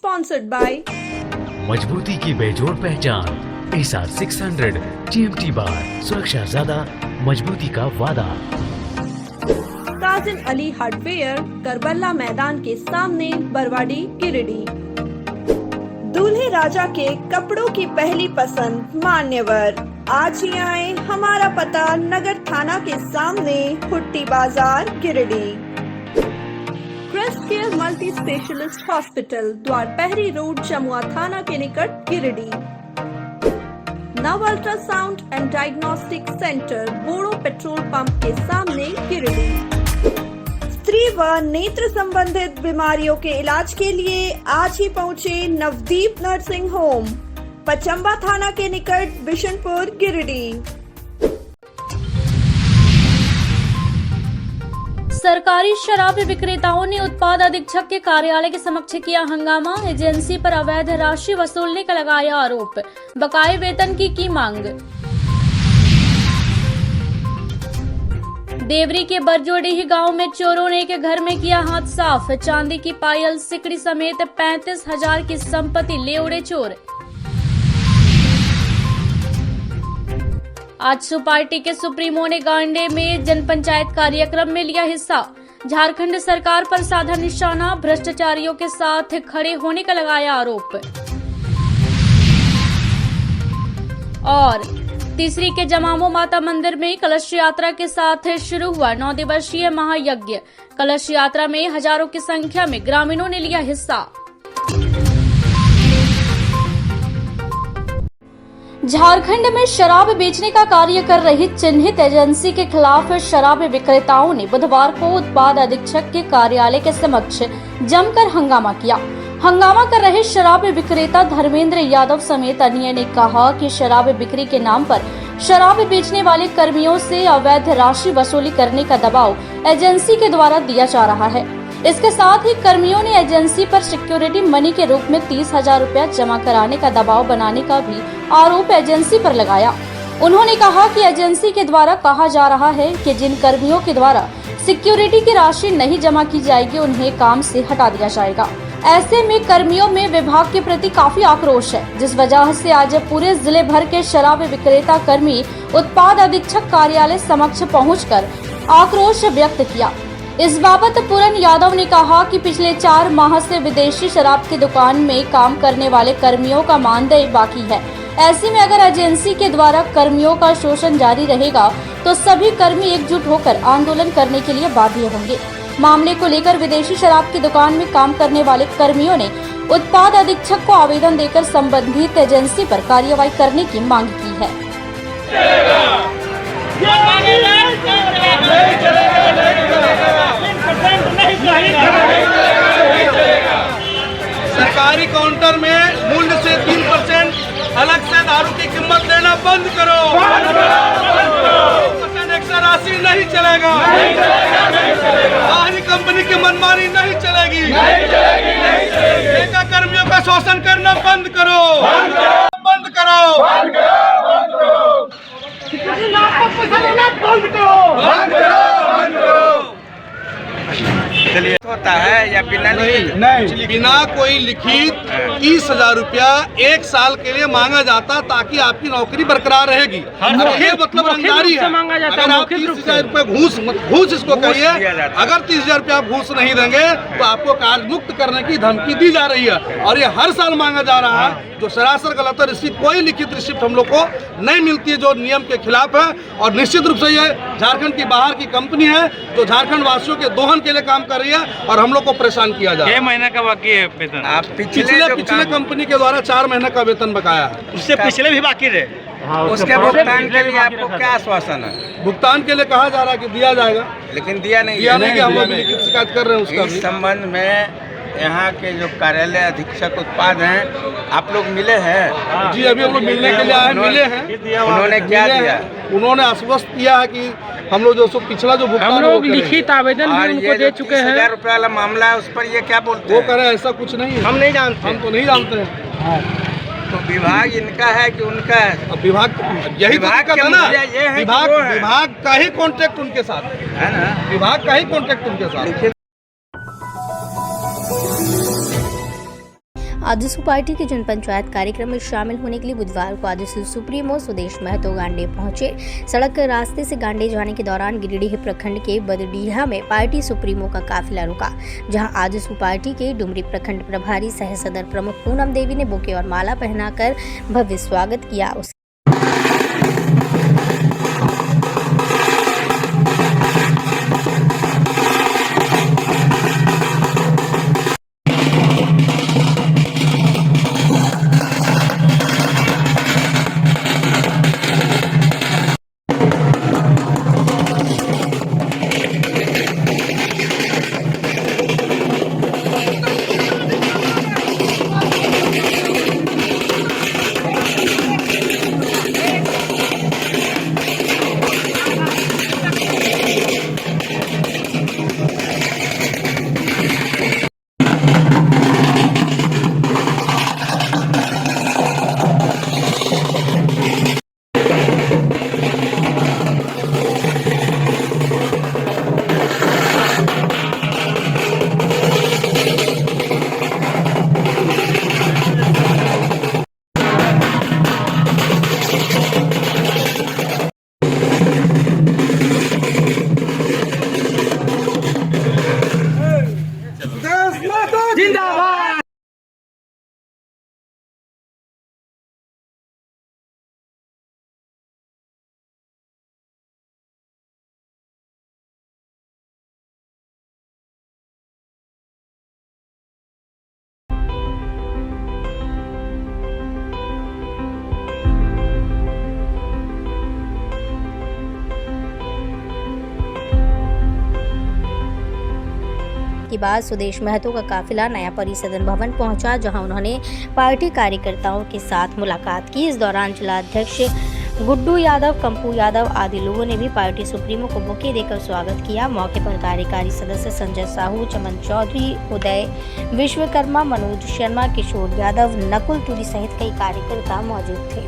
Sponsored by मजबूती की बेजोड़ पहचान एसआर 600 TMT बार, सुरक्षा ज्यादा, मजबूती का वादा। काजिम अली हार्डवेयर, करबला मैदान के सामने, बरवाडी, गिरिडीह। दूल्हे राजा के कपड़ों की पहली पसंद मान्यवर। आज ही आए, हमारा पता नगर थाना के सामने, Hutti Bazar, Giridih. Crest Care multi specialist hospital, Dwarpahari road, Jamua थाना के निकट, Giridih. Nav ultrasound and diagnostic centre, Bodo petrol pump के सामने, गिरिडीह। स्त्री व नेत्र संबंधित बीमारियों के इलाज के लिए आज ही पहुंचे नवदीप नर्सिंग होम, पचम्बा थाना के निकट, बिशनपुर, गिरिडीह। सरकारी शराब विक्रेताओं ने उत्पाद अधीक्षक के कार्यालय के समक्ष किया हंगामा। एजेंसी पर अवैध राशि वसूलने का लगाया आरोप, बकाये वेतन की मांग। देवरी के बरजोडीह गांव में चोरों ने एक घर में किया हाथ साफ, चांदी की पायल, सिकड़ी समेत 35,000 की संपत्ति ले उड़े चोर। आजसू पार्टी के सुप्रीमो ने गांडे में जनपंचायत कार्यक्रम में लिया हिस्सा। झारखंड सरकार पर साधा निशाना, भ्रष्टाचारियों के साथ खड़े होने का लगाया आरोप। और तीसरी के जमामो माता मंदिर में कलश यात्रा के साथ शुरू हुआ 9 दिवसीय महायज्ञ। कलश यात्रा में हजारों की संख्या में ग्रामीणों ने लिया हिस्सा। झारखंड में शराब बेचने का कार्य कर रही चिन्हित एजेंसी के खिलाफ शराब विक्रेताओं ने बुधवार को उत्पाद अधीक्षक के कार्यालय के समक्ष जमकर हंगामा किया। हंगामा कर रहे शराब विक्रेता धर्मेंद्र यादव समेत अन्य ने कहा कि शराब बिक्री के नाम पर शराब बेचने वाले कर्मियों से अवैध राशि वसूली करने का दबाव एजेंसी के द्वारा दिया जा रहा है। इसके साथ ही कर्मियों ने एजेंसी पर सिक्योरिटी मनी के रूप में 30,000 रुपया जमा कराने का दबाव बनाने का भी आरोप एजेंसी पर लगाया। उन्होंने कहा कि एजेंसी के द्वारा कहा जा रहा है कि जिन कर्मियों के द्वारा सिक्योरिटी की राशि नहीं जमा की जाएगी उन्हें काम से हटा दिया जाएगा। ऐसे में कर्मियों में विभाग के प्रति काफी आक्रोश है, जिस वजह से आज पूरे जिले भर के शराब विक्रेता कर्मी उत्पाद अधीक्षक कार्यालय समक्ष पहुंचकर आक्रोश व्यक्त किया। इस बाबत पूरन यादव ने कहा कि पिछले 4 माह से विदेशी शराब की दुकान में काम करने वाले कर्मियों का मानदेय बाकी है। ऐसे में अगर एजेंसी के द्वारा कर्मियों का शोषण जारी रहेगा तो सभी कर्मी एकजुट होकर आंदोलन करने के लिए बाध्य होंगे। मामले को लेकर विदेशी शराब की दुकान में काम करने वाले कर्मियों ने उत्पाद अधीक्षक को आवेदन देकर संबंधित एजेंसी पर कार्रवाई करने की मांग की है। सरकारी काउंटर में मूल्य से 3% अलग से दारू की कीमत लेना बंद करो। 3% एक्स्ट्रा राशि नहीं चलेगा। बाहरी कंपनी की मनमानी नहीं चलेगी। ठेका कर्मियों का शोषण करना बंद करो। बंद करो। होता है या बिना नहीं, बिना कोई लिखित 30,000 रुपया 1 साल के लिए मांगा जाता ताकि आपकी नौकरी बरकरार रहेगी। ये मतलब रंगदारी है। अगर आप 30,000 रुपये घूस इसको कहिए, अगर 30,000 रुपया आप घूस नहीं देंगे तो आपको कार्य मुक्त करने की धमकी दी जा रही है और ये हर साल मांगा जा रहा है, जो सरासर गलत है। रिसिप्ट, कोई लिखित रिसिप्ट हम लोग को नहीं मिलती है, जो नियम के खिलाफ है। और निश्चित रूप से ये झारखंड की बाहर की कंपनी है जो झारखंड वासियों के दोहन के लिए काम कर रही है और हम लोग को परेशान किया जा रहा है। 6 महीने का बाकी है वेतन। आप पिछले कंपनी के द्वारा 4 महीने का वेतन बकाया है। उससे पिछले भी बाकी रहे। उसके भुगतान के लिए आपको क्या आश्वासन है? भुगतान के लिए कहा जा रहा है कि दिया जाएगा, लेकिन दिया नहीं। हम लोग लिखित शिकायत कर रहे हैं उसका। इस संबंध में यहाँ के जो कार्यालय अधीक्षक उत्पाद हैं, आप लोग मिले हैं? जी, अभी हम लोग मिलने के लिए आए, मिले हैं। उन्होंने क्या दिया? उन्होंने आश्वस्त किया है कि हम लोग जो पिछला जो भुगतान हम लोग लिखित आवेदन भी उनको दे चुके हैं। 30,000 रुपया वाला मामला है, उस पर ये क्या बोलते हैं? वो कह रहे हैं ऐसा कुछ नहीं है। हम नहीं जानते। हम तो नहीं जानते हैं। तो विभाग इनका है कि उनका है? अब विभाग यही तो दिक्कत है ना। विभाग का ही कॉन्ट्रैक्ट उनके साथ है ना। विभाग का ही कॉन्ट्रैक्ट उनके साथ। आजसू पार्टी के जन पंचायत कार्यक्रम में शामिल होने के लिए बुधवार को आजसू सुप्रीमो सुदेश महतो गांडे पहुंचे। सड़क रास्ते से गांडे जाने के दौरान गिरिडीह प्रखंड के बदडीहा में पार्टी सुप्रीमो का काफिला रुका, जहां आजसू पार्टी के डुमरी प्रखंड प्रभारी सह सदर प्रमुख पूनम देवी ने बुके और माला पहनाकर भव्य स्वागत किया। के बाद सुदेश महतो का काफिला नया परिसदन भवन पहुंचा, जहां उन्होंने पार्टी कार्यकर्ताओं के साथ मुलाकात की। इस दौरान जिला अध्यक्ष गुड्डू यादव, कंपू यादव आदि लोगों ने भी पार्टी सुप्रीमो को बुके देकर स्वागत किया। मौके पर कार्यकारी सदस्य संजय साहू, चमन चौधरी, उदय विश्वकर्मा, मनोज शर्मा, किशोर यादव, नकुल तुरी सहित कई कार्यकर्ता मौजूद थे।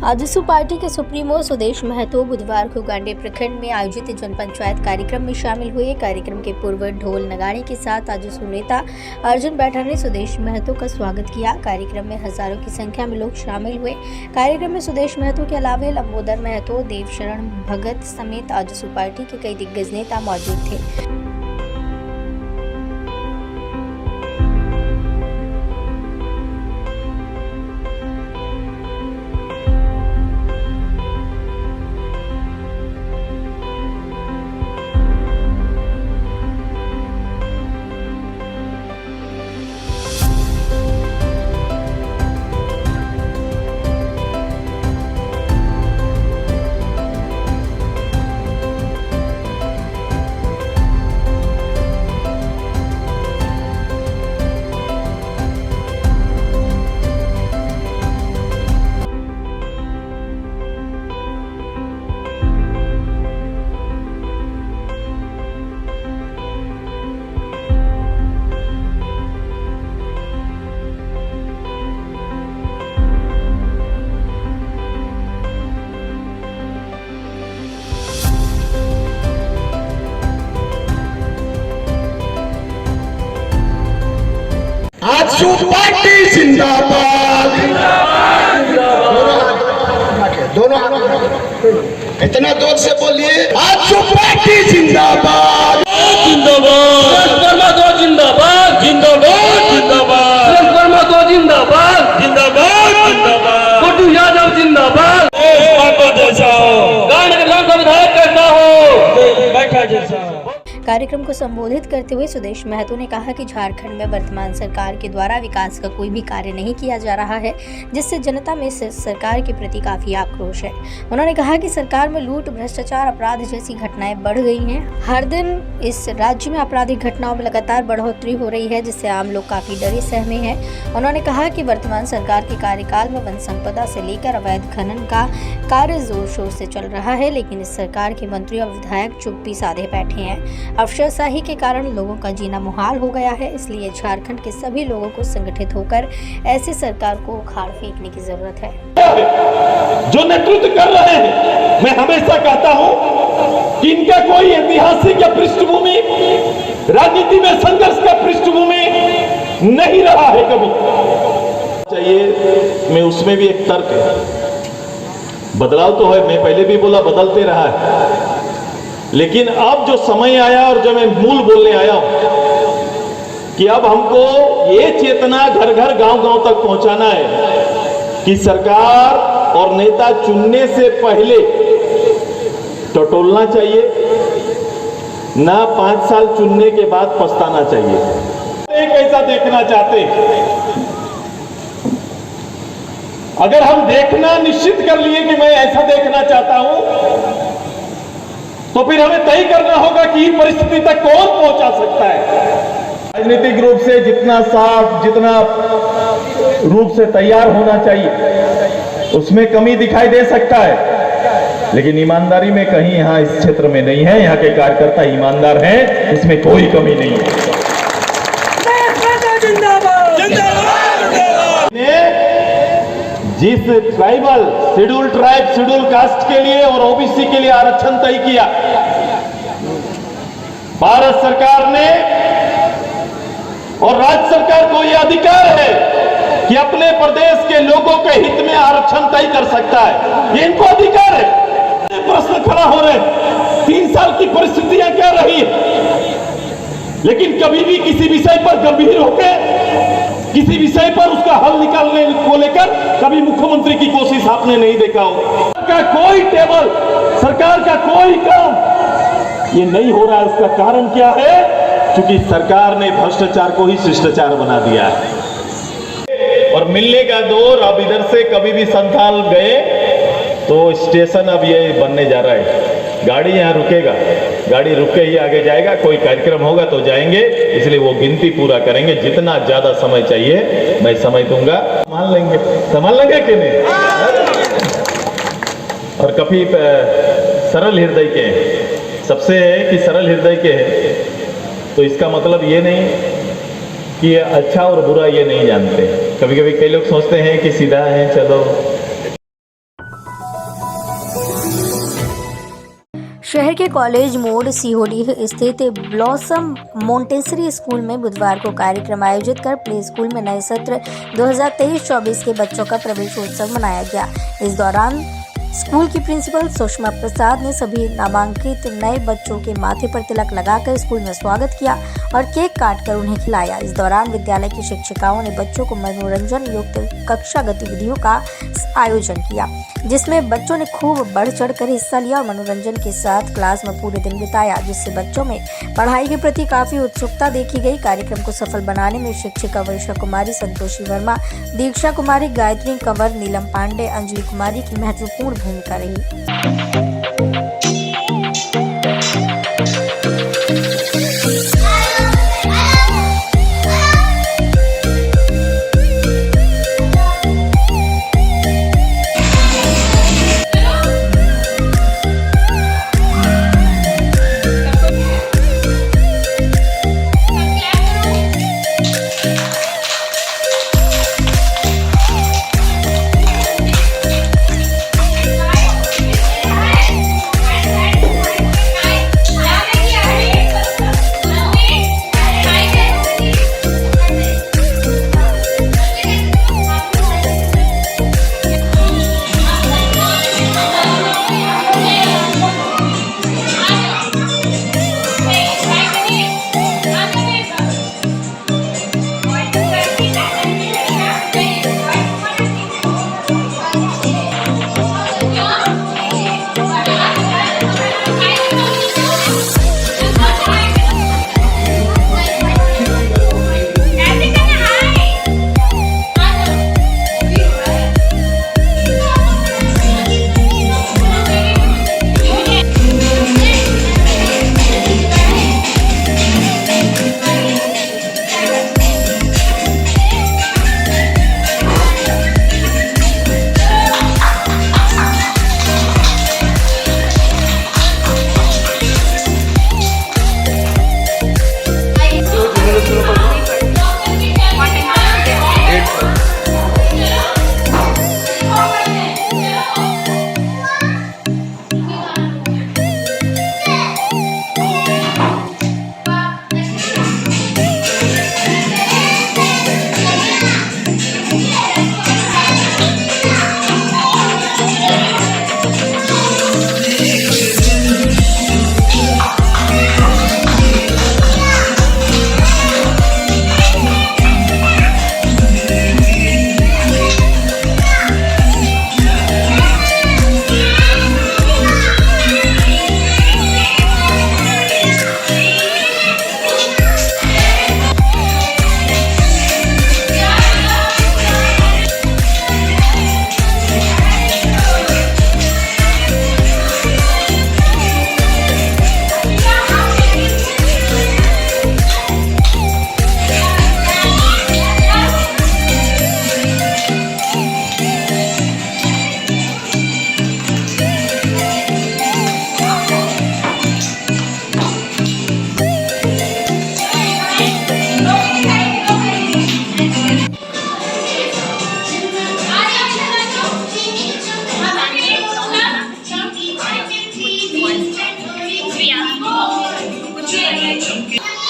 आजसू पार्टी के सुप्रीमो सुदेश महतो बुधवार को गांडे प्रखंड में आयोजित जन पंचायत कार्यक्रम में शामिल हुए। कार्यक्रम के पूर्व ढोल नगाड़े के साथ आजसू नेता अर्जुन बैठा ने सुदेश महतो का स्वागत किया। कार्यक्रम में हजारों की संख्या में लोग शामिल हुए। कार्यक्रम में सुदेश महतो के अलावा लंबोदर महतो, देवशरण भगत समेत आजसू पार्टी के कई दिग्गज नेता मौजूद थे। पार्टी जिंदाबाद। दोनों इतना जोर से बोलिए, आजसू पार्टी जिंदाबाद जिंदाबाद। जिंदाबाद जिंदाबाद जिंदाबाद जिंदाबाद जिंदाबाद जिंदाबाद। गुड्डू यादव जिंदाबाद। जैसा हो विधायक कैसा हो, बैठा जैसा हो। कार्यक्रम को संबोधित करते हुए सुदेश महतो ने कहा कि झारखंड में वर्तमान सरकार के द्वारा विकास का कोई भी कार्य नहीं किया जा रहा है, जिससे जनता में सरकार के प्रति काफी आक्रोश है। उन्होंने कहा कि सरकार में लूट, भ्रष्टाचार, अपराध जैसी घटनाएं बढ़ गई हैं। हर दिन इस राज्य में आपराधिक घटनाओं में लगातार बढ़ोतरी हो रही है, जिससे आम लोग काफी डरे सहमे हैं। उन्होंने कहा कि वर्तमान सरकार के कार्यकाल में वन संपदा से लेकर अवैध खनन का कार्य जोर शोर से चल रहा है, लेकिन इस सरकार के मंत्री और विधायक चुप्पी साधे बैठे हैं। अफसरशाही के कारण लोगों का जीना मुहाल हो गया है, इसलिए झारखंड के सभी लोगों को संगठित होकर ऐसी सरकार को उखाड़ फेंकने की जरूरत है। जो नेतृत्व कर रहे हैं, मैं हमेशा कहता हूं कि इनका कोई ऐतिहासिक या पृष्ठभूमि, राजनीति में संघर्ष का पृष्ठभूमि नहीं रहा है कभी। चाहिए मैं उसमें भी एक तर्क है, बदलाव तो है, मैं पहले भी बोला बदलते रहा है, लेकिन अब जो समय आया और जो मैं मूल बोलने आया हूं कि अब हमको ये चेतना घर घर गांव गांव तक पहुंचाना है कि सरकार और नेता चुनने से पहले टटोलना चाहिए ना, 5 साल चुनने के बाद पछताना चाहिए। कैसा देखना चाहते हैं? अगर हम देखना निश्चित कर लिए कि मैं ऐसा देखना चाहता हूं, तो फिर हमें तय करना होगा कि इस परिस्थिति तक कौन पहुंचा सकता है। राजनीतिक रूप से जितना साफ, जितना रूप से तैयार होना चाहिए, उसमें कमी दिखाई दे सकता है, लेकिन ईमानदारी में कहीं यहां इस क्षेत्र में नहीं है। यहां के कार्यकर्ता ईमानदार हैं, इसमें कोई कमी नहीं है। जिस tribal, schedule tribe, schedule caste के लिए और ओबीसी के लिए आरक्षण तय किया, भारत सरकार ने और राज्य सरकार को यह अधिकार है कि अपने प्रदेश के लोगों के हित में आरक्षण तय कर सकता है, ये इनको अधिकार है। प्रश्न खड़ा हो रहे, 3 साल की परिस्थितियां क्या रही है, लेकिन कभी भी किसी विषय पर गंभीर होकर, किसी विषय पर उसका हल निकालने को लेकर कभी मुख्यमंत्री की कोशिश आपने नहीं देखा हो। का कोई टेबल, सरकार का कोई काम ये नहीं हो रहा है। उसका कारण क्या है? क्योंकि सरकार ने भ्रष्टाचार को ही शिष्टाचार बना दिया है। और मिलने का दौर, अब इधर से कभी भी संथाल गए तो स्टेशन अब ये बनने जा रहा है, गाड़ी यहाँ रुकेगा, गाड़ी रुक के ही आगे जाएगा, कोई कार्यक्रम होगा तो जाएंगे, इसलिए वो गिनती पूरा करेंगे। जितना ज्यादा समय चाहिए मैं समय दूंगा, संभाल लेंगे कि नहीं? और कभी सरल हृदय के हैं, सबसे है कि सरल हृदय के हैं, तो इसका मतलब ये नहीं कि अच्छा और बुरा ये नहीं जानते। कभी कभी कई लोग सोचते हैं कि सीधा है, चलो। शहर के कॉलेज मोड़ सीहोडी स्थित ब्लॉसम मोंटेसरी स्कूल में बुधवार को कार्यक्रम आयोजित कर प्ले स्कूल में नए सत्र 2023-24 के बच्चों का प्रवेशोत्सव मनाया गया। इस दौरान स्कूल की प्रिंसिपल सुषमा प्रसाद ने सभी नामांकित नए बच्चों के माथे पर तिलक लगाकर स्कूल में स्वागत किया और केक काटकर उन्हें खिलाया। इस दौरान विद्यालय की शिक्षिकाओं ने बच्चों को मनोरंजन युक्त कक्षा गतिविधियों का आयोजन किया, जिसमें बच्चों ने खूब बढ़ चढ़ कर हिस्सा लिया और मनोरंजन के साथ क्लास में पूरे दिन बिताया, जिससे बच्चों में पढ़ाई के प्रति काफी उत्सुकता देखी गई। कार्यक्रम को सफल बनाने में शिक्षिका वर्षा कुमारी, संतोषी वर्मा, दीक्षा कुमारी, गायत्री कंवर, नीलम पांडे, अंजलि कुमारी की महत्वपूर्ण भूमिका रही।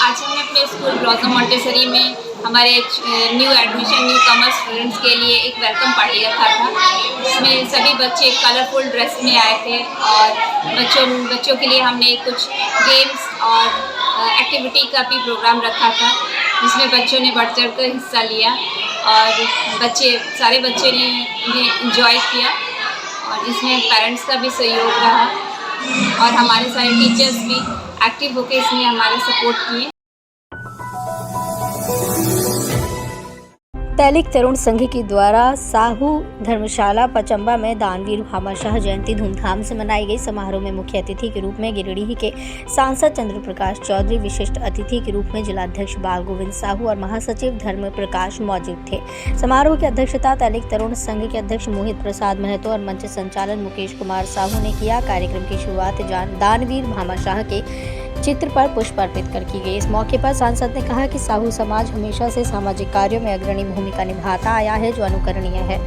आज हमने अपने स्कूल ब्लॉसम मॉन्टेसरी में हमारे न्यू कमर्स स्टूडेंट्स के लिए एक वेलकम पार्टी रखा था, जिसमें सभी बच्चे कलरफुल ड्रेस में आए थे और बच्चों के लिए हमने कुछ गेम्स और एक्टिविटी का भी प्रोग्राम रखा था, जिसमें बच्चों ने बढ़ चढ़ कर हिस्सा लिया और सारे बच्चे ने इन्हें एंजॉय किया और इसमें पेरेंट्स का भी सहयोग रहा और हमारे सारे टीचर्स भी एक्टिव होकर इसमें हमारा सपोर्ट किए। तैलिक तरुण संघ के द्वारा साहू धर्मशाला पचम्बा में दानवीर भामाशाह जयंती धूमधाम से मनाई गई। समारोह में मुख्य अतिथि के रूप में गिरिडीह के सांसद चंद्र प्रकाश चौधरी, विशिष्ट अतिथि के रूप में जिलाध्यक्ष बाल गोविंद साहू और महासचिव धर्म प्रकाश मौजूद थे। समारोह की अध्यक्षता तैलिक तरुण संघ के अध्यक्ष मोहित प्रसाद महतो और मंच संचालन मुकेश कुमार साहू ने किया। कार्यक्रम की शुरुआत दानवीर भामाशाह के चित्र पर पुष्प अर्पित कर की गई। इस मौके पर सांसद ने कहा कि साहू समाज हमेशा से सामाजिक कार्यों में अग्रणी भूमिका निभाता आया है, जो अनुकरणीय है।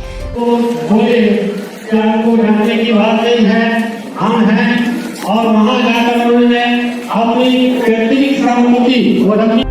की बात नहीं है, हम हैं और वहाँ जाकर उन्होंने अपनी व्यक्तिगत सहानुभूति और अपनी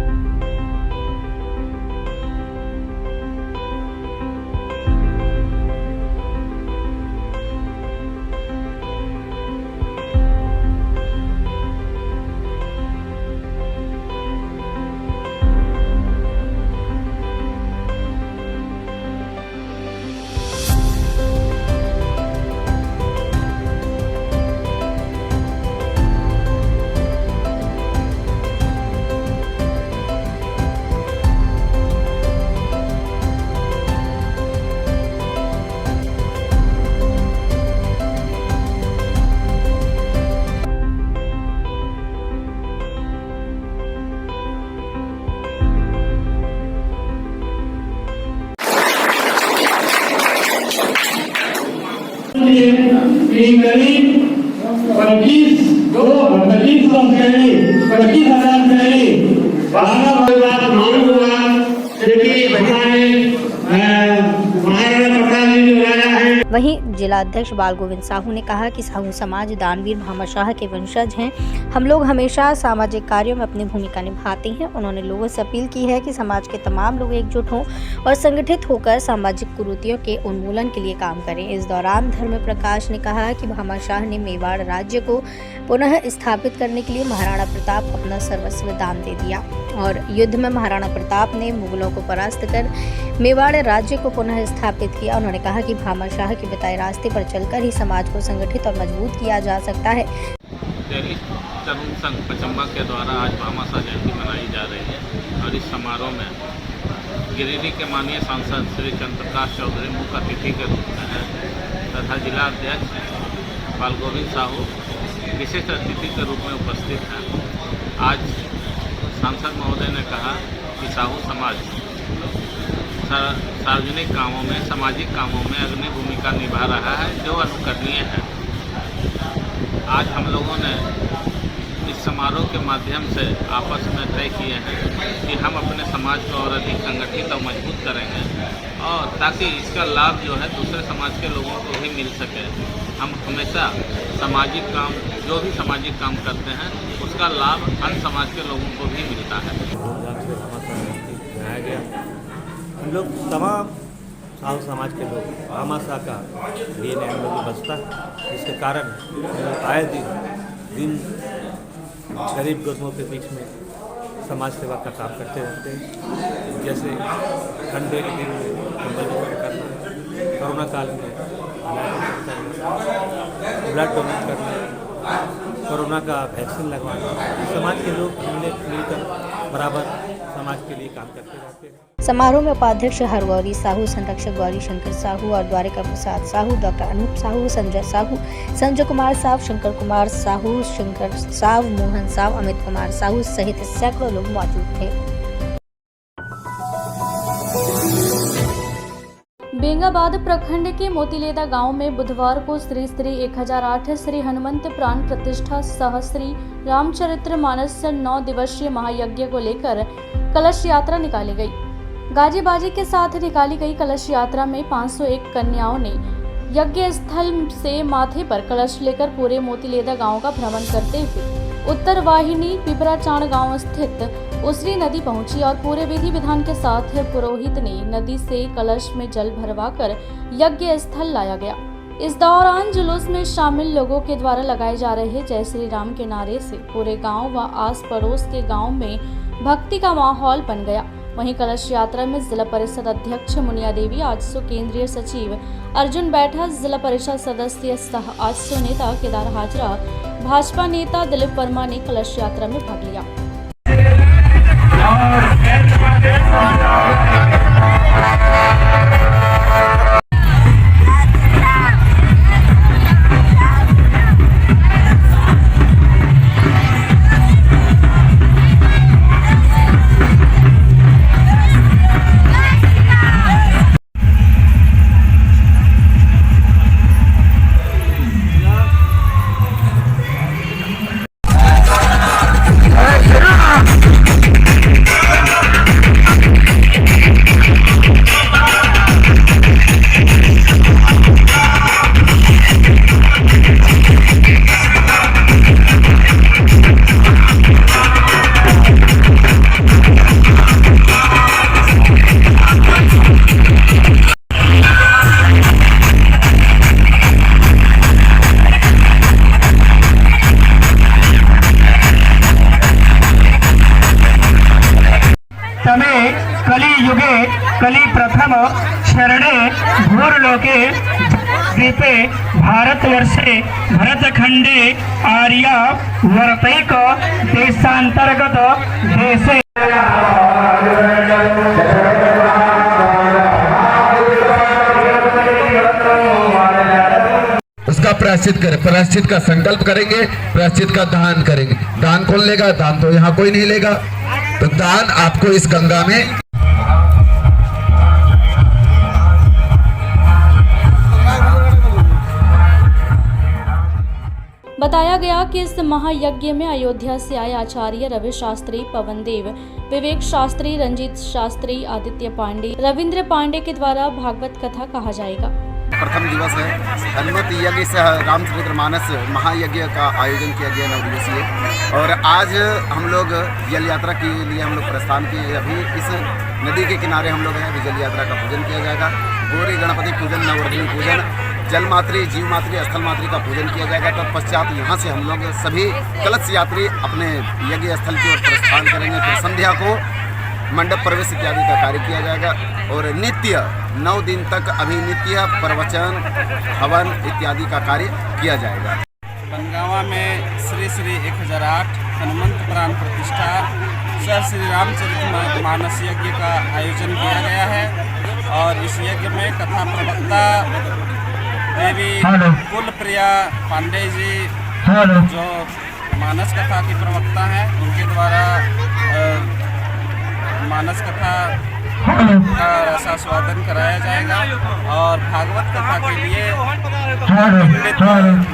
वहीं जिलाध्यक्ष बाल गोविंद साहू ने कहा कि साहू समाज दानवीर भामाशाह के वंशज हैं। हम लोग हमेशा सामाजिक कार्यों में अपनी भूमिका निभाते हैं। उन्होंने लोगों से अपील की है कि समाज के तमाम लोग एकजुट हों और संगठित होकर सामाजिक कुरीतियों के उन्मूलन के लिए काम करें। इस दौरान धर्म प्रकाश ने कहा कि भामाशाह ने मेवाड़ राज्य को पुनः स्थापित करने के लिए महाराणा प्रताप अपना सर्वस्व दान दे दिया और युद्ध में महाराणा प्रताप ने मुगलों को परास्त कर मेवाड़ राज्य को पुनः स्थापित किया। उन्होंने कहा कि भामाशाह के बताए रास्ते पर चलकर ही समाज को संगठित और मजबूत किया जा सकता है। तरुण संघ पचम्बा के द्वारा आज भामाशाह जयंती मनाई जा रही है और इस समारोह में गिरिडीह के माननीय सांसद श्री चंद्र प्रकाश चौधरी मुख्य अतिथि के रूप में है तथा जिला अध्यक्ष बाल गोविंद साहू विशिष्ट अतिथि के रूप में उपस्थित हैं। आज सांसद महोदय ने कहा कि साहू समाज सार्वजनिक कामों में, सामाजिक कामों में अग्रणी भूमिका निभा रहा है, जो अनुकरणीय है। आज हम लोगों ने इस समारोह के माध्यम से आपस में तय किए हैं कि हम अपने समाज को और अधिक संगठित और मजबूत करेंगे और ताकि इसका लाभ जो है दूसरे समाज के लोगों को भी मिल सके। हम हमेशा सामाजिक काम, जो भी सामाजिक काम करते हैं उसका लाभ अन्य समाज के लोगों को भी मिलता है। मनाया गया, हम लोग तमाम साहू समाज के लोग भामाशाह का डीएनए हम लोग में बसता है, जिसके कारण आए दिन गरीब गुरबों के बीच में समाज सेवा का काम करते रहते हैं। जैसे ठंडे के दिन में कंबल वितरण करना, कोरोना काल में ब्लड डोनेट करना, कोरोना का वैक्सीन लगवाना, समाज के लोग मिलकर बराबर समाज के लिए काम करते रहते हैं। समारोह में उपाध्यक्ष हरगौरी साहू, संरक्षक गौरी शंकर साहू और द्वारिका प्रसाद साहू, डॉक्टर अनूप साहू, संजय साहू, संजय कुमार साहू, शंकर कुमार साहू, शंकर साहू, मोहन साहू, अमित कुमार साहू सहित सैकड़ों लोग मौजूद थे। बेंगाबाद प्रखंड के मोतीलेदा गांव में बुधवार को श्री 1008 श्री हनुमंत प्राण प्रतिष्ठा सह श्री रामचरित्र मानस 9 दिवसीय महायज्ञ को लेकर कलश यात्रा निकाली गई। गाजी बाजी के साथ निकाली गई कलश यात्रा में 501 कन्याओं ने यज्ञ स्थल से माथे पर कलश लेकर पूरे मोतीलेदा गांव का भ्रमण करते हुए उत्तर वाहिनी पिपराचाण गांव स्थित उसरी नदी पहुंची और पूरे विधि विधान के साथ पुरोहित ने नदी से कलश में जल भरवाकर यज्ञ स्थल लाया गया। इस दौरान जुलूस में शामिल लोगों के द्वारा लगाए जा रहे जय श्री राम के नारे से पूरे गांव व आस पड़ोस के गांव में भक्ति का माहौल बन गया। वहीं कलश यात्रा में जिला परिषद अध्यक्ष मुनिया देवी, आजसू केंद्रीय सचिव अर्जुन बैठा, जिला परिषद सदस्य सह आजसू नेता केदार हाजरा, भाजपा नेता दिलीप वर्मा ने कलश यात्रा में भाग लिया। तमे कलियुगे कलि प्रथम शरणे भूर्लोके द्वीपे भारतवर्षे भरतखंडे आर्या वर्तैक देशांतर्गत देशे उसका प्रायश्चित करें, प्रायश्चित का संकल्प करेंगे, प्रायश्चित का दान करेंगे। दान कौन लेगा? दान तो यहाँ कोई नहीं लेगा, तो दान आपको इस गंगा में बताया गया कि इस महायज्ञ में अयोध्या से आए आचार्य रवि शास्त्री, पवन देव, विवेक शास्त्री, रंजीत शास्त्री, आदित्य पांडे, रविंद्र पांडे के द्वारा भागवत कथा कहा जाएगा। प्रथम दिवस है। हनुमत यज्ञ से रामचरितमानस महायज्ञ का आयोजन किया गया 9 दिवसीय, और आज हम लोग जल यात्रा के लिए हम लोग प्रस्थान किए। अभी इस नदी के किनारे हम लोग हैं, अभी जल यात्रा का पूजन किया जाएगा। गौरी गणपति पूजन, नववर्धनी पूजन, जल मातृ, जीव मातृ, स्थल मातृ का पूजन किया जाएगा। तत्पश्चात यहाँ से हम लोग सभी कलश यात्री अपने यज्ञ स्थल की ओर प्रस्थान करेंगे। फिर संध्या को मंडप प्रवेश इत्यादि का कार्य किया जाएगा, और नित्य 9 दिन तक अभी नित्य प्रवचन, हवन इत्यादि का कार्य किया जाएगा। बनगावा में श्री श्री 1008 हनुमंत प्राण प्रतिष्ठा सह श्री रामचरितमानस यज्ञ का आयोजन किया गया है, और इस यज्ञ में कथा प्रवक्ता देवी कुलप्रिया पांडे जी, जो मानस कथा की प्रवक्ता हैं, उनके द्वारा मानस कथा का रसास्वादन कराया जाएगा। और भागवत कथा के लिए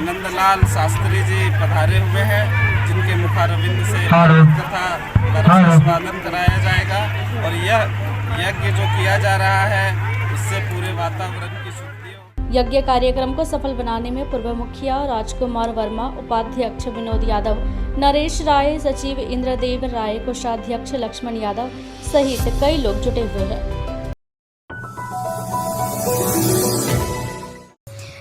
नंदलाल शास्त्री जी पधारे हुए हैं, जिनके मुखारविंद से कथा का रसास्वादन कराया जाएगा। और यह यज्ञ जो किया जा रहा है, इससे पूरे वातावरण की शुद्धि। यज्ञ कार्यक्रम को सफल बनाने में पूर्व मुखिया राजकुमार वर्मा, उपाध्यक्ष विनोद यादव, नरेश राय, सचिव इंद्रदेव राय, कोषाध्यक्ष लक्ष्मण यादव सहित कई लोग जुटे हुए हैं।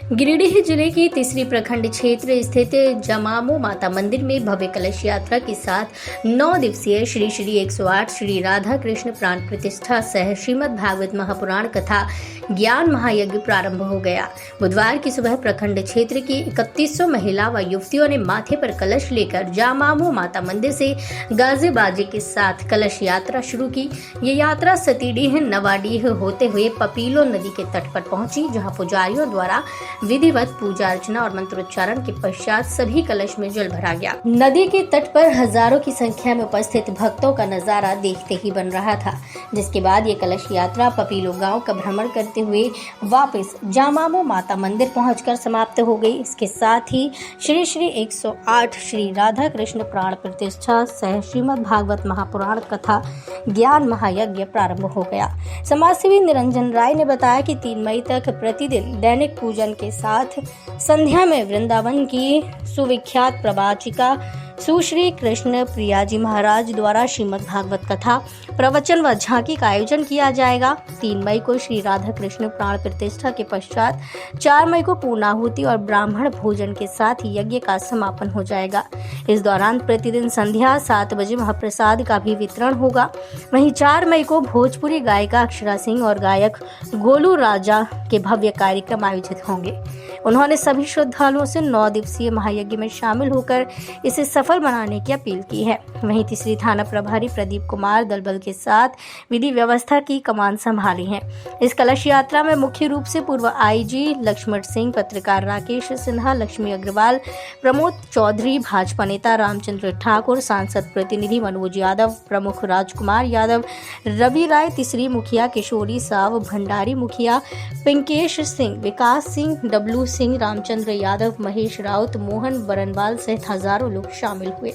गिरिडीह जिले की तीसरी प्रखंड क्षेत्र स्थित जमामो माता मंदिर में भव्य कलश यात्रा के साथ 9 दिवसीय श्री श्री 108 श्री राधा कृष्ण प्राण प्रतिष्ठा सह श्रीमद् भागवत महापुराण कथा ज्ञान महायज्ञ प्रारंभ हो गया। बुधवार की सुबह प्रखंड क्षेत्र की 3100 महिला व युवतियों ने माथे पर कलश लेकर जामामो माता मंदिर से गाजे बाजे के साथ कलश यात्रा शुरू की। ये यात्रा सतीडीह नवाडीह होते हुए पपीलो नदी के तट पर पहुंची, जहां पुजारियों द्वारा विधिवत पूजा अर्चना और मंत्रोच्चारण के पश्चात सभी कलश में जल भरा गया। नदी के तट पर हजारों की संख्या में उपस्थित भक्तों का नजारा देखते ही बन रहा था, जिसके बाद ये कलश यात्रा पपीलो गांव का भ्रमण करते हुए वापस जामामो माता मंदिर पहुंचकर समाप्त हो गई। इसके साथ ही श्री श्री 108 श्री राधा कृष्ण प्राण प्रतिष्ठा सह श्रीमद् भागवत महापुराण कथा ज्ञान महायज्ञ प्रारंभ हो गया। समाजसेवी निरंजन राय ने बताया कि 3 मई तक प्रतिदिन दैनिक पूजन के साथ संध्या में वृंदावन की सुविख्यात प्रवाचिका सुश्री कृष्ण प्रिया जी महाराज द्वारा श्रीमद् भागवत कथा, प्रवचन व झांकी का आयोजन किया जाएगा। 3 मई को श्री राधा कृष्ण प्राण प्रतिष्ठा के पश्चात 4 मई को पूर्णाहुति और ब्राह्मण भोजन के साथ यज्ञ का समापन हो जाएगा। इस दौरान प्रतिदिन संध्या 7 बजे महाप्रसाद का भी वितरण होगा। वहीं 4 मई को भोजपुरी गायिका अक्षरा सिंह और गायक गोलू राजा के भव्य कार्यक्रम आयोजित होंगे। उन्होंने सभी श्रद्धालुओं से 9 दिवसीय महायज्ञ में शामिल होकर इसे सफल बनाने की अपील की है। वहीं तीसरी थाना प्रभारी प्रदीप कुमार दलबल के साथ विधि व्यवस्था की कमान संभाली है। इस कलश यात्रा में मुख्य रूप से पूर्व आईजी लक्ष्मण सिंह, पत्रकार राकेश सिन्हा, लक्ष्मी अग्रवाल, प्रमोद चौधरी, भाजपा नेता रामचंद्र ठाकुर, सांसद प्रतिनिधि मनोज यादव, प्रमुख राजकुमार यादव, रवि राय, तीसरी मुखिया किशोरी साव, भंडारी मुखिया पिंकेश सिंह, विकास सिंह, डब्लू सिंह, रामचंद्र यादव, महेश राउत, मोहन बरनवाल सहित हजारों लोग शामिल हुए।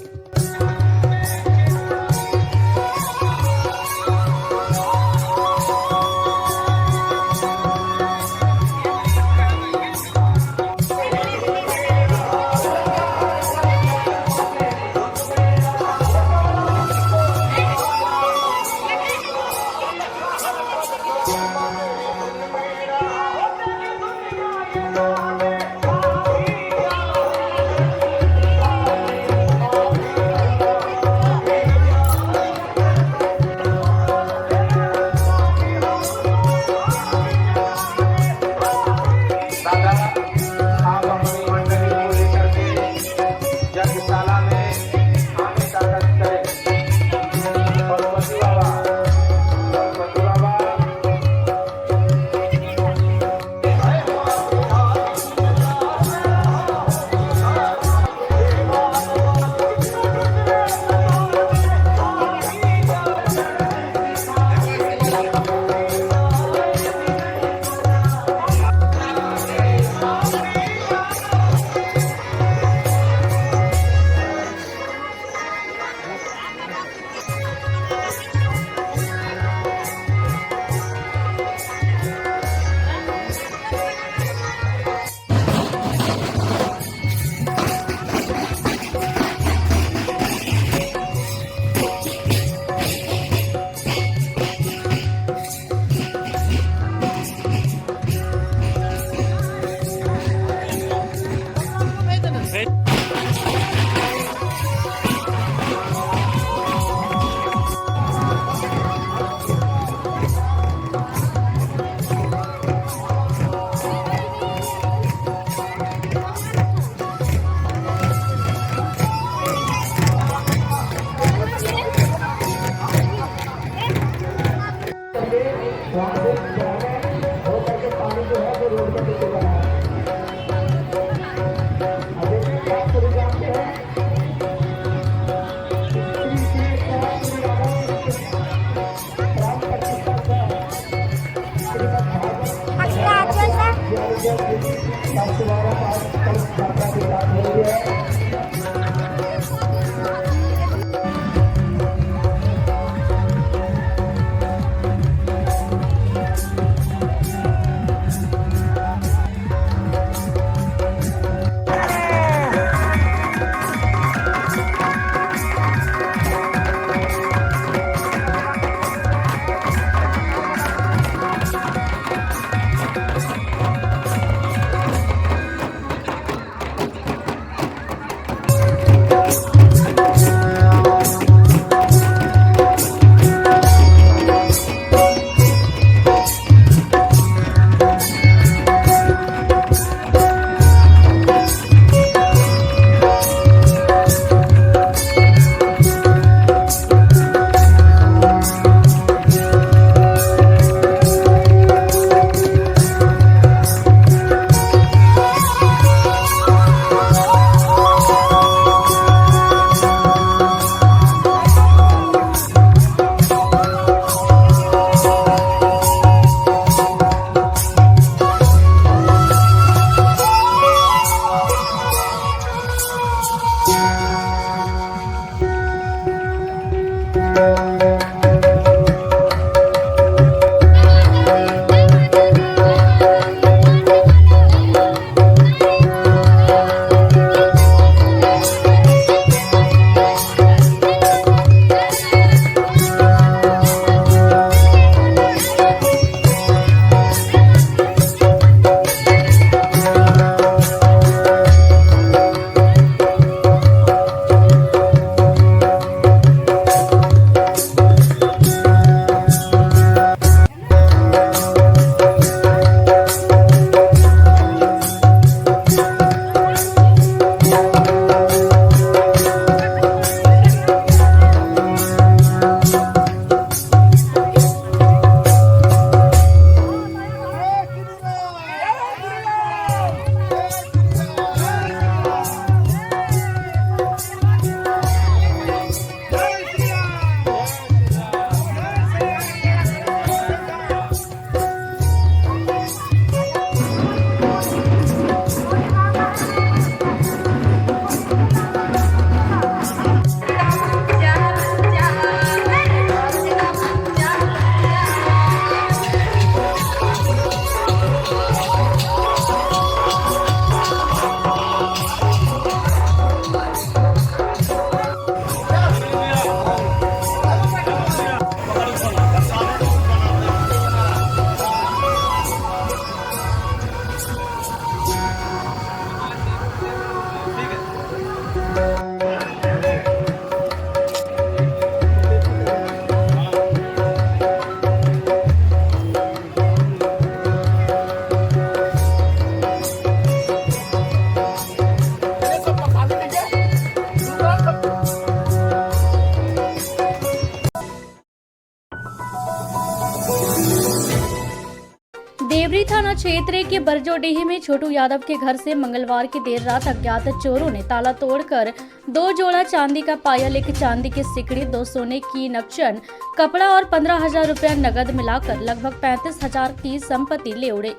क्षेत्र के बरजोडीह में छोटू यादव के घर से मंगलवार की देर रात अज्ञात चोरों ने ताला तोड़कर 2 जोड़ा चांदी का पायल, 1 चांदी की सिकड़ी, 2 सोने की नकचन, कपड़ा और 15,000 रुपया नगद मिलाकर लगभग 35,000 की संपत्ति ले उड़े।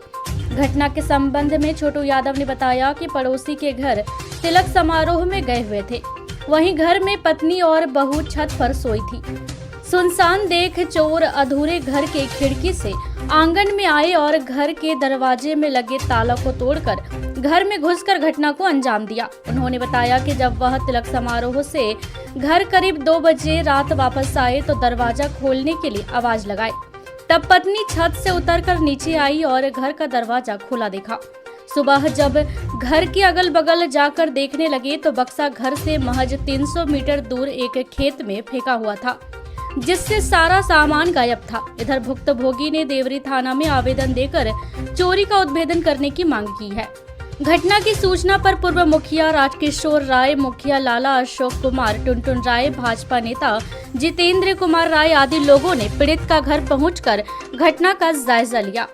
घटना के संबंध में छोटू यादव ने बताया कि पड़ोसी के घर तिलक समारोह में गए हुए थे। वहीं घर में पत्नी और बहू छत पर सोई थी। सुनसान देख चोर अधूरे घर के खिड़की से आंगन में आए और घर के दरवाजे में लगे ताला को तोड़कर घर में घुसकर घटना को अंजाम दिया। उन्होंने बताया कि जब वह तिलक समारोह से घर करीब 2 बजे रात वापस आए तो दरवाजा खोलने के लिए आवाज लगाई। तब पत्नी छत से उतरकर नीचे आई और घर का दरवाजा खुला देखा। सुबह जब घर के अगल बगल जाकर देखने लगे तो बक्सा घर से महज 300 मीटर दूर एक खेत में फेंका हुआ था, जिससे सारा सामान गायब था। इधर भुक्तभोगी ने देवरी थाना में आवेदन देकर चोरी का उद्भेदन करने की मांग की है। घटना की सूचना पर पूर्व मुखिया राजकिशोर राय, मुखिया लाला अशोक कुमार, टुनटुन राय, भाजपा नेता जितेंद्र कुमार राय आदि लोगों ने पीड़ित का घर पहुंचकर घटना का जायजा लिया।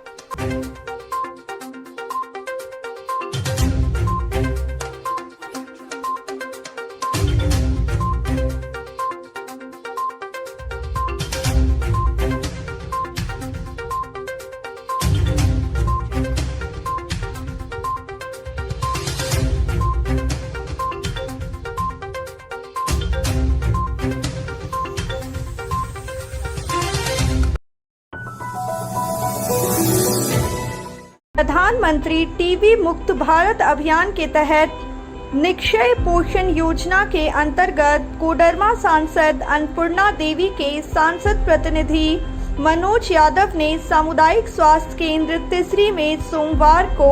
प्रधानमंत्री टीबी मुक्त भारत अभियान के तहत निक्षय पोषण योजना के अंतर्गत कोडरमा सांसद अन्नपूर्णा देवी के सांसद प्रतिनिधि मनोज यादव ने सामुदायिक स्वास्थ्य केंद्र तिसरी में सोमवार को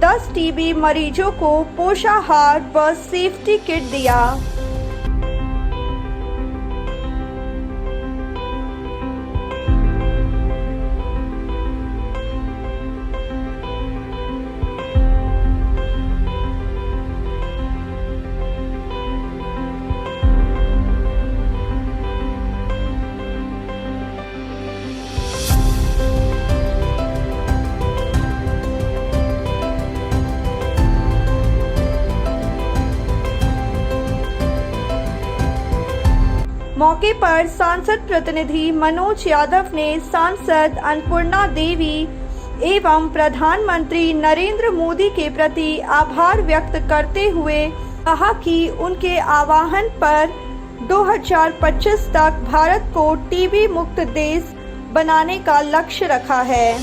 10 टीबी मरीजों को पोषाहार व सेफ्टी किट दिया। मौके पर सांसद प्रतिनिधि मनोज यादव ने सांसद अन्नपूर्णा देवी एवं प्रधानमंत्री नरेंद्र मोदी के प्रति आभार व्यक्त करते हुए कहा कि उनके आह्वान पर 2025 तक भारत को टीबी मुक्त देश बनाने का लक्ष्य रखा है।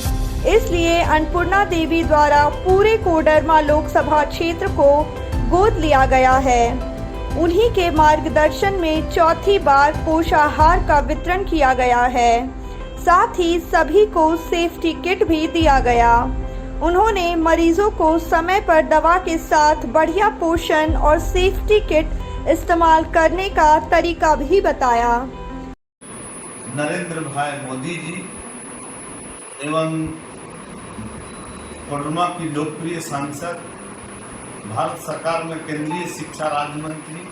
इसलिए अन्नपूर्णा देवी द्वारा पूरे कोडरमा लोकसभा क्षेत्र को गोद लिया गया है। उन्हीं के मार्गदर्शन में चौथी बार पोषाहार का वितरण किया गया है। साथ ही सभी को सेफ्टी किट भी दिया गया। उन्होंने मरीजों को समय पर दवा के साथ बढ़िया पोषण और सेफ्टी किट इस्तेमाल करने का तरीका भी बताया। नरेंद्र भाई मोदी जी एवं कोडरमा की लोकप्रिय सांसद, भारत सरकार में केंद्रीय शिक्षा राज्य मंत्री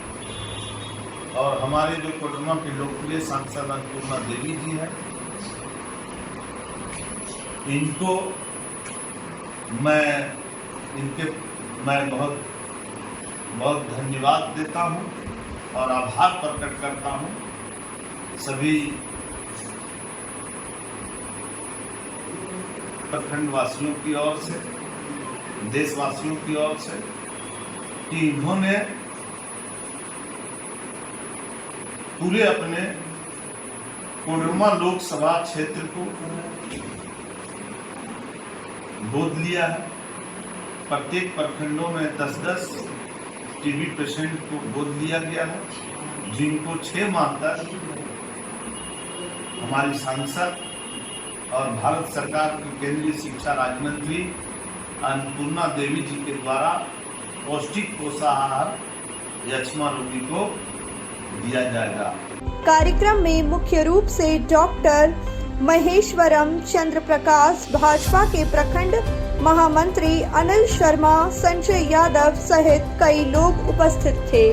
और हमारे जो कोडरमा के लोकप्रिय सांसद अन्नपूर्णा देवी जी हैं, इनको मैं बहुत बहुत धन्यवाद देता हूं और आभार प्रकट करता हूं सभी प्रखंड वासियों की ओर से, देशवासियों की ओर से, कि इन्होंने पूरे अपने कोडरमा लोकसभा क्षेत्र को गोद लिया है। प्रत्येक प्रखंडों में 10-10 टीबी पेशेंट को गोद लिया गया है, जिनको 6 माह तक हमारी सांसद और भारत सरकार की केंद्रीय शिक्षा राज्य मंत्री अन्नपूर्णा देवी जी के द्वारा पौष्टिक पोषाहार यक्ष्मा रोगी को दिया जाएगा। कार्यक्रम में मुख्य रूप से डॉक्टर महेश्वरम चंद्र प्रकाश, भाजपा के प्रखंड महामंत्री अनिल शर्मा, संजय यादव सहित कई लोग उपस्थित थे।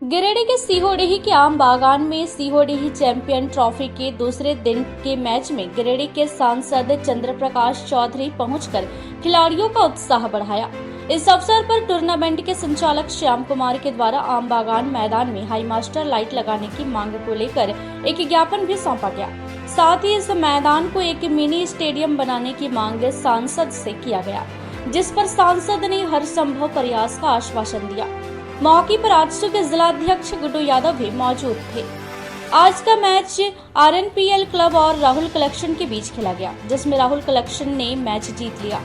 गिरिडीह के सीहोडीह के आम बागान में सीहोडीह चैंपियन ट्रॉफी के दूसरे दिन के मैच में गिरिडीह के सांसद चंद्र प्रकाश चौधरी पहुंचकर खिलाड़ियों का उत्साह बढ़ाया। इस अवसर पर टूर्नामेंट के संचालक श्याम कुमार के द्वारा आम बागान मैदान में हाई मास्टर लाइट लगाने की मांग को लेकर एक ज्ञापन भी सौंपा गया। साथ ही इस मैदान को एक मिनी स्टेडियम बनाने की मांग सांसद से किया गया, जिस पर सांसद ने हर संभव प्रयास का आश्वासन दिया। मौके पर आजसू के जिलाध्यक्ष गुड्डू यादव भी मौजूद थे। आज का मैच RNPL क्लब और राहुल कलेक्शन के बीच खेला गया, जिसमें राहुल कलेक्शन ने मैच जीत लिया।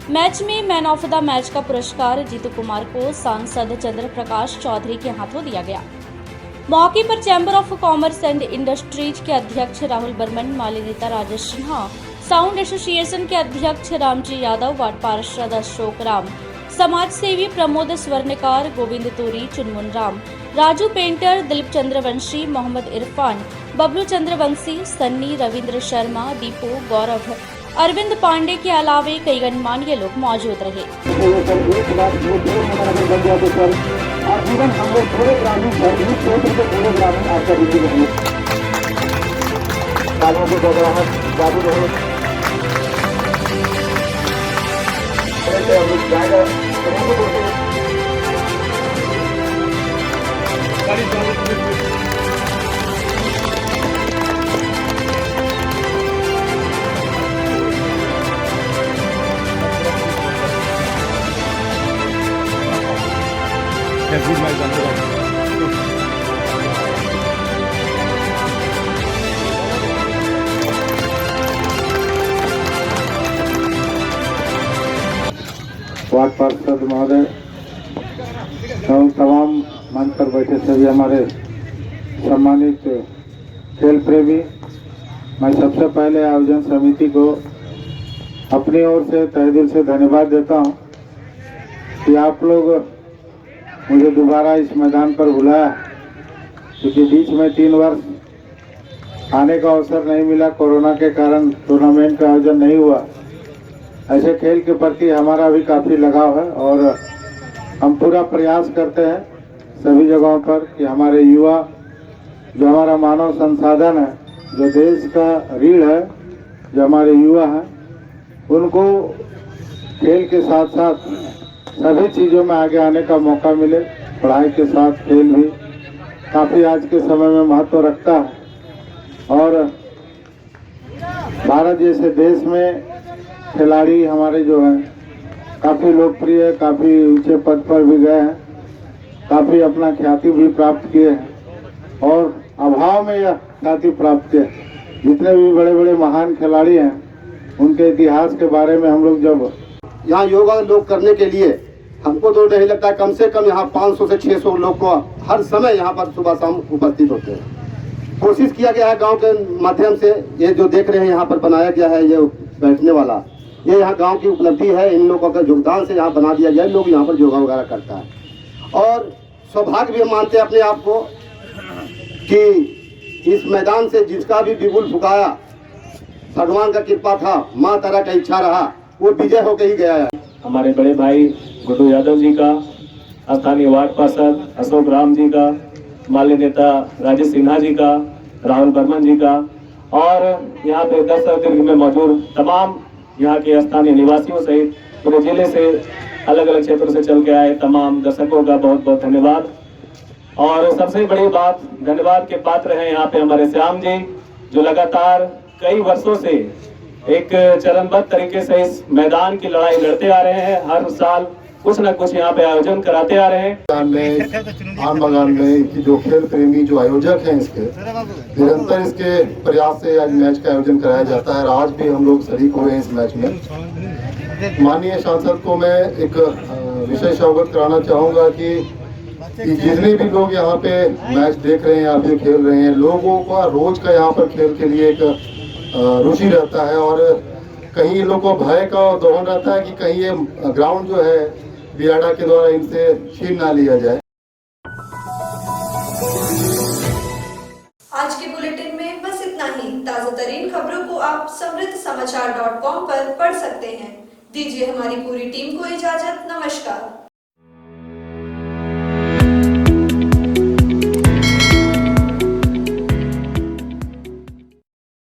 मैच में मैन ऑफ द मैच का पुरस्कार जीतू कुमार को सांसद चंद्र प्रकाश चौधरी के हाथों दिया गया। मौके पर chamber of commerce and industries के अध्यक्ष राहुल बर्मन, माली नेता राजेश सिन्हा, साउंड एसोसिएशन के अध्यक्ष रामजी यादव, वार्ड पार्षद अशोक राम, समाज सेवी प्रमोद स्वर्णकार, गोविंद तूरी, चुनमुन राम, राजू पेंटर, दिलीप चंद्रवंशी, मोहम्मद इरफान, बबलू चंद्रवंशी, सन्नी, रविंद्र शर्मा, दीपू, गौरव, अरविंद पांडे के अलावे कई गणमान्य लोग मौजूद रहे। वार्ड पार्षद महोदय एवं तमाम मंच पर बैठे सभी हमारे सम्मानित खेल प्रेमी, मैं सबसे पहले आयोजन समिति को अपनी ओर से तहे दिल से धन्यवाद देता हूं कि आप लोग मुझे दोबारा इस मैदान पर बुलाया, क्योंकि बीच में 3 वर्ष आने का अवसर नहीं मिला। कोरोना के कारण टूर्नामेंट का आयोजन नहीं हुआ। ऐसे खेल के प्रति हमारा भी काफ़ी लगाव है और हम पूरा प्रयास करते हैं सभी जगहों पर कि हमारे युवा, जो हमारा मानव संसाधन है, जो देश का रीढ़ है, जो हमारे युवा हैं, उनको खेल के साथ साथ सभी चीज़ों में आगे आने का मौका मिले। पढ़ाई के साथ खेल भी काफ़ी आज के समय में महत्व रखता है और भारत जैसे देश में खिलाड़ी हमारे जो हैं काफ़ी लोकप्रिय, काफ़ी ऊंचे पद पर भी गए हैं, काफ़ी अपना ख्याति भी प्राप्त किए हैं और अभाव में यह ख्याति प्राप्त किए। जितने भी बड़े बड़े महान खिलाड़ी हैं, उनके इतिहास के बारे में हम लोग जब यहाँ योगा लोग करने के लिए, हमको तो नहीं लगता है, कम से कम यहाँ 500 से 600 लोग को हर समय यहाँ पर सुबह शाम उपस्थित होते हैं। कोशिश किया गया है गांव के माध्यम से, ये जो देख रहे हैं यहाँ पर बनाया गया है ये बैठने वाला, ये यहाँ गांव की उपलब्धि है। इन लोगों का योगदान से यहाँ बना दिया गया है। लोग यहाँ पर योगा वगैरह करता है और सौभाग्य भी हम मानते हैं अपने आप को कि इस मैदान से जिसका भी बिगुल फुकाया, भगवान का कृपा था, माँ तारा का इच्छा रहा, वो विजय होकर ही गया है। हमारे बड़े भाई गुड्डू यादव जी का, स्थानीय वार्ड पार्षद अशोक राम जी का, माल्य नेता राजेश सिन्हा जी का, राहुल बर्मन जी का और यहाँ पे दर्शक दीर्घ में मौजूद तमाम यहाँ के स्थानीय निवासियों सहित पूरे जिले से अलग अलग क्षेत्रों से चल के आए तमाम दर्शकों का बहुत बहुत धन्यवाद। और सबसे बड़ी बात, धन्यवाद के पात्र हैं यहाँ पे हमारे श्याम जी, जो लगातार कई वर्षों से एक चरणबद्ध तरीके से इस मैदान की लड़ाई लड़ते आ रहे हैं। हर साल कुछ न कुछ यहाँ पे आयोजन कराते आ रहे हैं। आम बागान में जो खेल प्रेमी जो आयोजक हैं, इसके निरंतर इसके प्रयास से आज मैच का आयोजन कराया जाता है। आज भी हम लोग शरीक हुए हैं इस मैच में। माननीय सांसद को मैं एक विशेष अवगत कराना चाहूँगा कि जितने भी लोग यहाँ पे मैच देख रहे हैं या फिर खेल रहे हैं, लोगों का रोज का यहाँ पर खेल के लिए एक रुचि रहता है और कहीं लोगों को भय का दोहन रहता है कि कहीं ये ग्राउंड जो है बियाडा के द्वारा इनसे छीन ना लिया जाए। आज के बुलेटिन में बस इतना ही। ताजा तरीन खबरों को आप समृद्धसमाचार.com पर पढ़ सकते हैं। दीजिए हमारी पूरी टीम को इजाजत। नमस्कार।